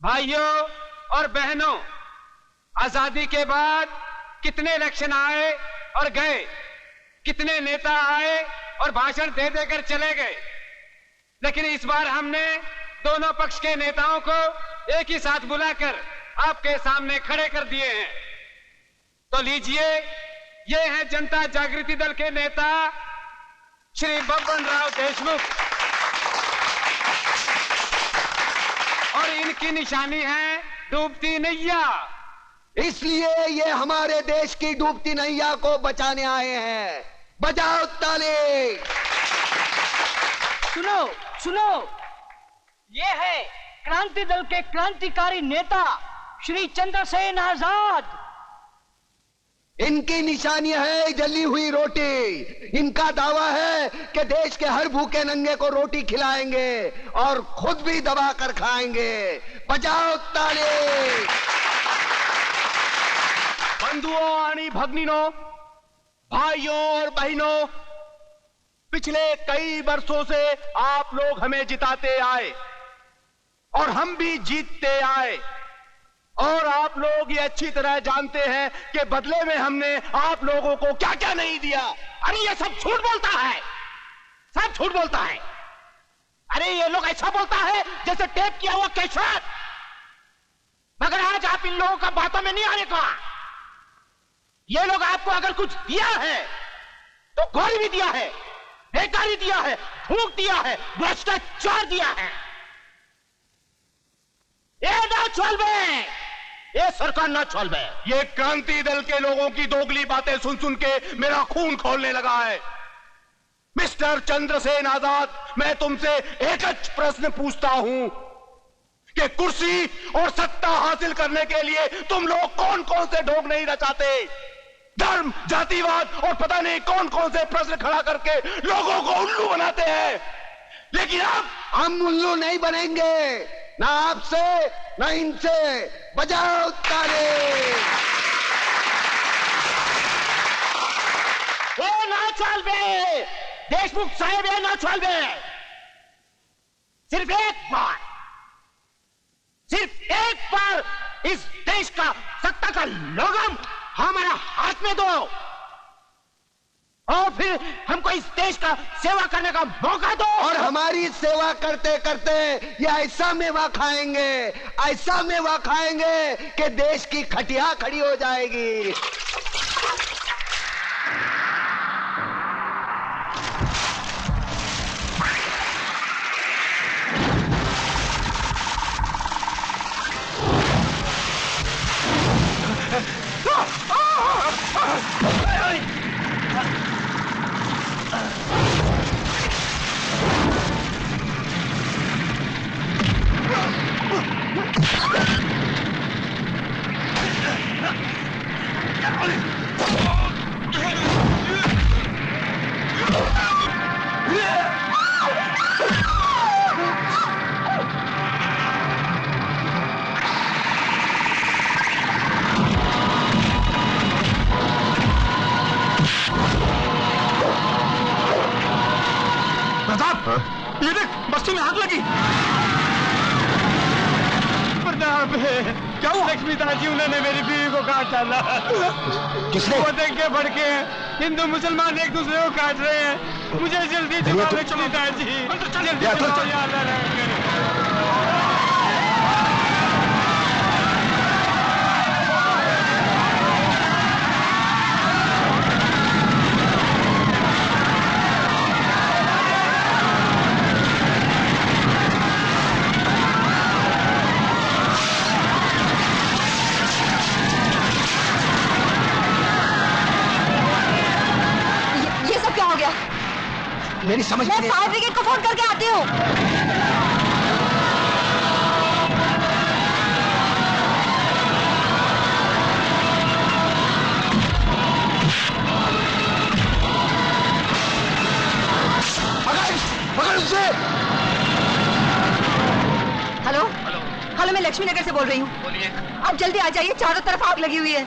भाइयों और बहनों, आजादी के बाद कितने इलेक्शन आए और गए, कितने नेता आए और भाषण दे देकर चले गए, लेकिन इस बार हमने दोनों पक्ष के नेताओं को एक ही साथ बुलाकर आपके सामने खड़े कर दिए हैं। तो लीजिए, ये हैं जनता जागृति दल के नेता श्री बब्बन राव देशमुख, और इनकी निशानी है डूबती नैया। इसलिए ये हमारे देश की डूबती नैया को बचाने आए हैं। बजाओ ताली। सुनो सुनो, ये है क्रांति दल के क्रांतिकारी नेता श्री चंद्रसेन आजाद। इनकी निशानी है जली हुई रोटी। इनका दावा है कि देश के हर भूखे नंगे को रोटी खिलाएंगे और खुद भी दबा कर खाएंगे। बजाओ ताली। बंधुओं आणि भगिनों, भाइयों और बहनों, पिछले कई वर्षों से आप लोग हमें जिताते आए और हम भी जीतते आए, और आप लोग ये अच्छी तरह जानते हैं कि बदले में हमने आप लोगों को क्या क्या नहीं दिया। अरे ये सब झूठ बोलता है, सब झूठ बोलता है। अरे ये लोग ऐसा बोलता है जैसे टेप किया हुआ कैसेट। मगर आज आप इन लोगों का बातों में नहीं आने का। ये लोग आपको अगर कुछ दिया है तो गोली भी दिया है, बेकारी दिया है, भूख दिया है, भ्रष्टाचार दिया है। ये ना चलबे, ये सरकार ना चलबे। ये क्रांति दल के लोगों की दोगली बातें सुन सुन के मेरा खून खौलने लगा है। मिस्टर चंद्रसेन आजाद, मैं तुमसे एक प्रश्न पूछता हूं कि कुर्सी और सत्ता हासिल करने के लिए तुम लोग कौन कौन से ढोंग नहीं रचाते। धर्म, जातिवाद और पता नहीं कौन कौन से प्रश्न खड़ा करके लोगों को उल्लू बनाते हैं। लेकिन अब हम उल्लू नहीं बनेंगे, ना आपसे ना इनसे। बजाओ ताली। ये ना चलबे, देशमुख साहब, ये ना चलबे। सिर्फ एक बार इस देश का सत्ता का लोगम हमारा हाथ में दो, और फिर हमको इस देश का सेवा करने का मौका दो। और हमारी सेवा करते करते ये ऐसा मेवा खाएंगे, ऐसा मेवा खाएंगे कि देश की खटिया खड़ी हो जाएगी। ये देख, बच्चे में आग लगी। प्रताप, क्या हुआ? लक्ष्मीदास जी, उन्होंने मेरी बीवी को काट डाला। किसने? वो देख के भड़के हैं। हिंदू मुसलमान एक दूसरे को काट रहे हैं। मुझे जल्दी छुड़ाओ लक्ष्मीदास जी, जल्दी छुड़ाओ यार। मेरी समझ मैं फायर ब्रिगेड को फोन करके आती हूँ। पकड़ उसे। हेलो हेलो, मैं लक्ष्मी नगर से बोल रही हूँ। बोलिए। अब जल्दी आ जाइए, चारों तरफ आग लगी हुई है।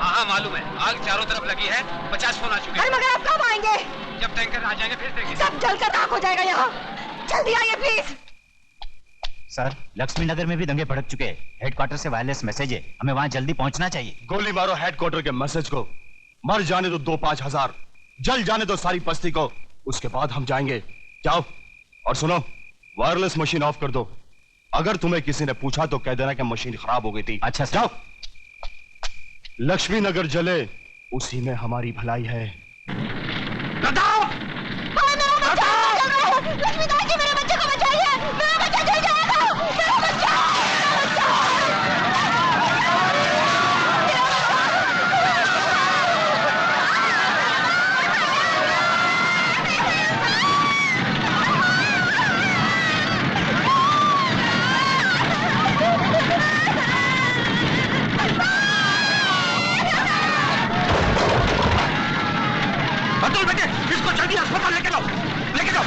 हाँ मालूम है, आग चारों तरफ लगी है। 50 फोन आ चुके हैं। अरे मगर आप कब आएंगे? जब टैंकर आ जाएंगे फिर देखेंगे। सब जलकर राख हो जाएगा यहाँ। जल्दी आइए प्लीज। सर, लक्ष्मी नगर में भी दंगे भड़क चुके हैं। हेडक्वार्टर से वायरलेस मैसेज है, हमें वहां जल्दी पहुंचना चाहिए। गोली मारो हेडक्वार्टर के मैसेज को। मर जाने दो 2-5 हजार, जल जाने दो सारी बस्ती को, उसके बाद हम जाएंगे। जाओ और सुनो, वायरलेस मशीन ऑफ कर दो। अगर तुम्हें किसी ने पूछा तो कह देना कि मशीन खराब हो गई थी। अच्छा जाओ। लक्ष्मी नगर जले उसी में हमारी भलाई है। लक्ष्मी दादी, मेरे बच्चे को बचाइए, मेरा बच्चा जल जाएगा, मेरा बच्चा। अतुल बेटे, इसको जल्दी अस्पताल लेके जाओ, लेके जाओ।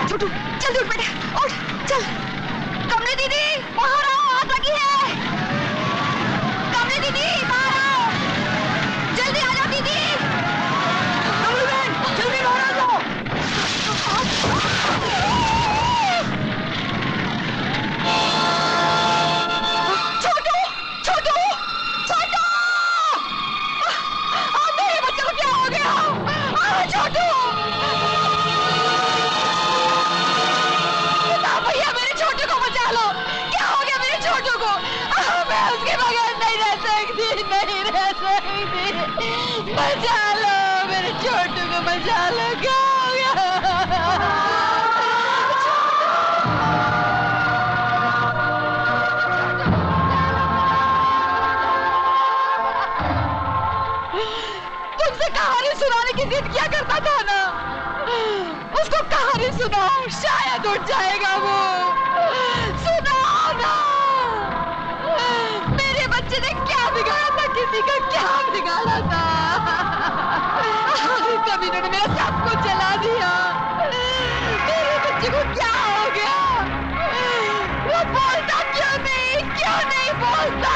छोटू, जल्दी उठ बेटे, उठ, चल। कमली दीदी, बाहर आओ, आग लगी है। कमली दीदी, बाहर आओ, जल्दी आ जाओ दीदी। कमली बहन, जल्दी बाहर आ जाओ। छोटू, छोटू, छोटू, मेरे बच्चे को क्या हो गया? छोटू, भैया मेरे छोटू को बचा लो। क्या हो गया मेरे छोटू को? मैं उसके बगैर नहीं रह सकती, नहीं रह सकती। बचा लो मेरे छोटू को, बचा लो। क्या हो गया? तुमसे कहानी सुनाने की जिद किया करता था ना, उसको कहानी सुनाओ, शायद उठ जाएगा वो। सुनाओ ना। मेरे बच्चे ने क्या बिगाड़ा था, किसी का क्या बिगाड़ा था? कभी उन्होंने मेरा सब कुछ जला दिया। मेरे बच्चे को क्या हो गया? वो बोलता क्यों नहीं बोलता? क्यों नहीं बोलता?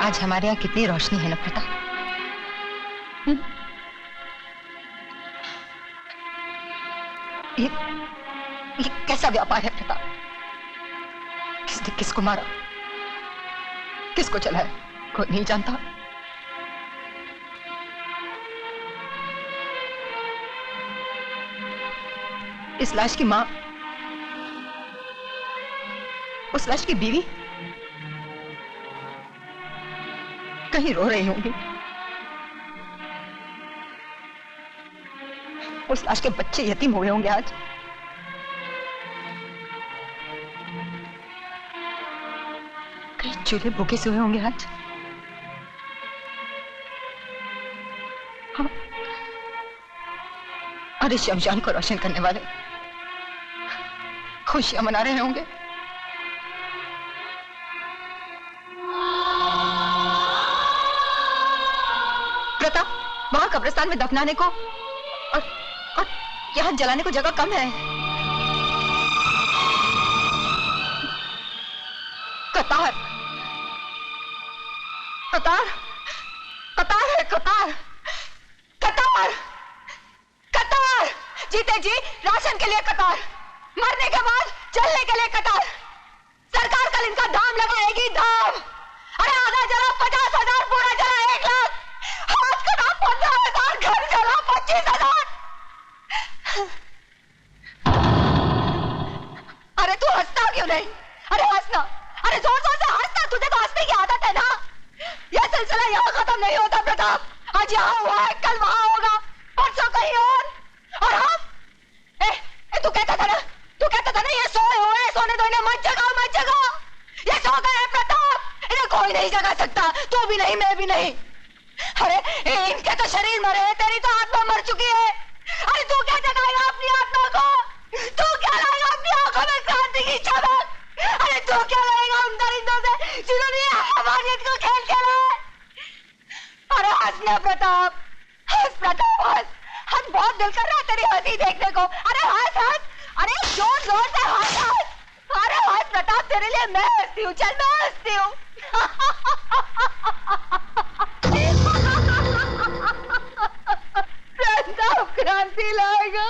आज हमारे यहाँ कितनी रोशनी है ना प्रताप। ये कैसा व्यापार है प्रताप? किसने किसको मारा, किसको चलाया, कोई नहीं जानता। इस लाश की मां, उस लाश की बीवी कहीं रो रही होंगी। उस लाश के बच्चे यतीम हुए होंगे आज। कहीं चूल्हे भूखे से हुए होंगे आज। हाँ। और इस शमशान को रोशन करने वाले खुशियां मना रहे होंगे। प्रताप, वहां कब्रिस्तान में दफनाने को और यहाँ जलाने को जगह कम है। कतार, कतार, कतार है, कतार, कतार, कतार। जीते जी राशन के लिए कतार, मरने के बाद चलने के लिए कतार। सरकार कल इनका दाम लगाएगी, दाम। अरे आधा जला 50,000, पूरा जला 1 लाख, हाथ कटा 15,000, घर जला 25,000। अरे तू हंसता क्यों नहीं? अरे हंसना, अरे जोर जोर से हंसना, तुझे तो हंसने की आदत है ना। यह सिलसिला यहाँ खत्म नहीं होता प्रताप। आज यहाँ हुआ है, कल वहां होगा, परसों कहीं और हम तू कहता था ना, ये सोए हुए, सोने दो इन्हें, मत जगाओ, मत जगाओ। ये सो गए हैं प्रताप, इन्हें कोई नहीं जगा सकता, तू भी नहीं, मैं भी नहीं। अरे इनके तो शरीर मरे हैं, तेरी तो आत्मा मर चुकी है। अरे तू क्या जगाएगा अपनी आत्मा को? तू क्या लाएगा अपनी आंखों में क्रांति की चमक? अरे तू क्या लाएगा उन दरिंदों से जिन्होंने हमारियत को खेल खेला है? अरे हंसना प्रताप, हंस प्रताप, हंस। हंस, बहुत दिल कर रहा है तेरी हंसी देखने को। अरे हंस, हंस, अरे जोर जोर से हंस, हंस। अरे हंस प्रताप, तेरे लिए मैं हंसती हूँ, चल मैं हंसती हूँ। प्रताप क्रांति लाएगा।